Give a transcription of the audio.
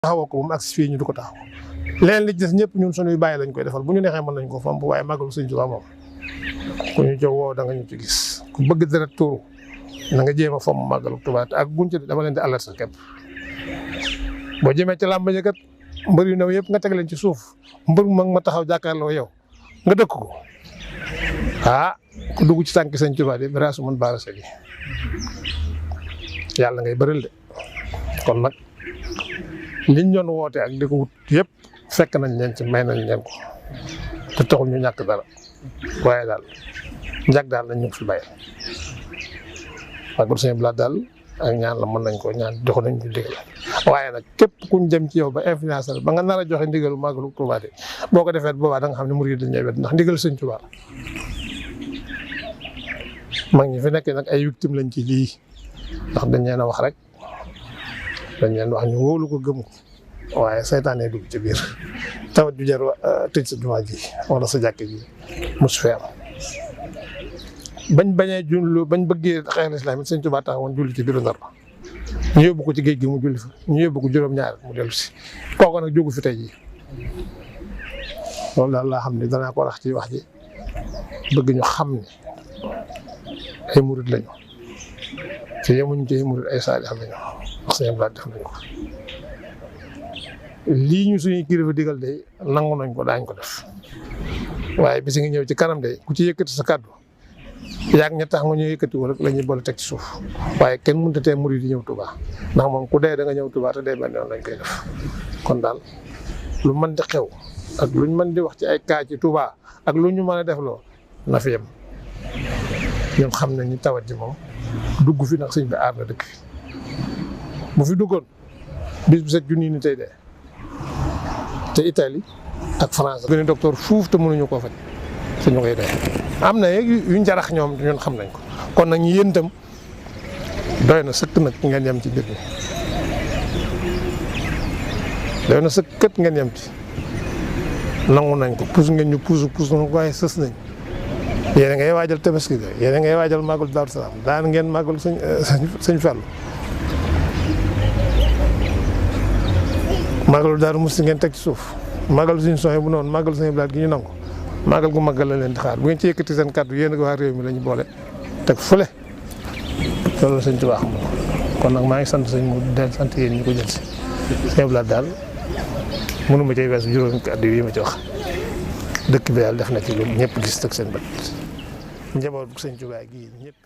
taxawoo ko moom ak fii ñu du ko taxaw leen li des ñëpp ñun suñuy bàyyi lañ koy defal bu ñu neexee mën nañ ko fomp waaye màggalu Sëñ Tuubaa moom ku ñu jox woo da nga ñu ci gis ku bëgg deret tuuru na nga jéem a fomm màggalu Tuubaa ak guñ ci dama leen di alerte képp boo jëmee ci làmb ji kat mbër yu ndaw yëpp nga teg leen ci suuf mbër mag ma taxaw jàkkaarloo yow nga dëkk ko ku dugg ci tànk Sëñ Tuubaa de bara su mën baara segi yàlla ngay bëril de kon nag liñ doon woote ak di ko wut yëpp fekk nañ leen ci may nañ leen ko te taxul ñu ñàkk dara waaye daal njàg daal nañ ñu fi bàyyi màggalu Sëñ Abdou daal ak ñaan la mën nañ ko ñaan jox nañ ko ndigal waaye nag képp kuñ jëm ci yow ba influenceur ba nga nar a joxe ndigalu màggalu Tuubaa de boo ko defee boobaa da nga xam ne murid dañ ñëw wet ndax ndigal Sëñ Tuubaa mag ñi fi nekk nag ay victime lañ ci lii ndax dañ leen a wax rek dañ leen wax ñu wóolu ko gëm ko waaye saytaane dugg ci biir tawat ju jar tëj sa jumaa ji wala sa jàkk ji mosu fee am bañ bañee jullu bañ bëggee xeex lislaam it Sëñ Tuubaa taxawoon julli ci biir Ndar ba ñu yóbbu ko ci géej gi mu julli fa ñu yóbbu ko juróom-ñaar mu dellu si kooku nag jógu fi tey jii loolu daal laa xam ne danaa ko wax ci wax ji bëgg ñu xam ne ay murid lañu te yemuñ ci ay murid ay saalix lañu wax Sëñ Abdou def nañ ko lii ñu suñuy kilifa digal de nangu nañ ko daañ ko def waaye bisi ngi ñëw ci kanam de ku ci yëkkati sa kàddu yaag ña tax nga ñu yëkkati wala la ñuy boole teg ci suuf waaye kenn mënut a tee murid yi ñëw Touba ndax moom ku dee da nga ñëw Touba te dee benn yoon lañ koy def kon daal lu mën di xew ak luñ mën di wax ci ay kaa ci Touba ak lu ñu mën a def loo na fi yem ñoom xam nañ ni tawat ji moom dugg fi ndax sëñ bi aar na dëkk fi bu fi duggoon bis bu set junni ni tey dee te Italie ak France gën a docteur fuuf te mënuñu koo faj te ñu koy dee am na yuñ jarax ñoom ñun xam nañ ko kon nag ñu yéen itam doy na sëkk nag ngeen yem ci mbir mi doy na sëkkat ngeen yem ci nangu nañ ko puus ngeen ñu puus waaye sës nañ yéen a ngay waajal tabaski ga yéen a ngay waajal màggal Daaru Salaam daan ngeen màggal sëñ Fallu màggalu Daaru Musti ngeen teg ci suuf màggal suñu soxee bu noonu màggal Sëñ Abdou gi ñu nangu màggal gu màggal la leen di xaar bu ngeen ci yëkkati seen kàddu yéen ak waa réew mi la ñu boole teg fële loolu la Sëñ Tuubaa xam kon nag maa ngi sant sëñ mu del sant yéen ñu ko jël si Sëñ Abdou daal mënuma cay weesu juróomi kàddu yi ma ci wax dëkk bi daal def na ci lu ñëpp gis teg seen bët njaboot bu Sëñ Tuubaa gi ñëpp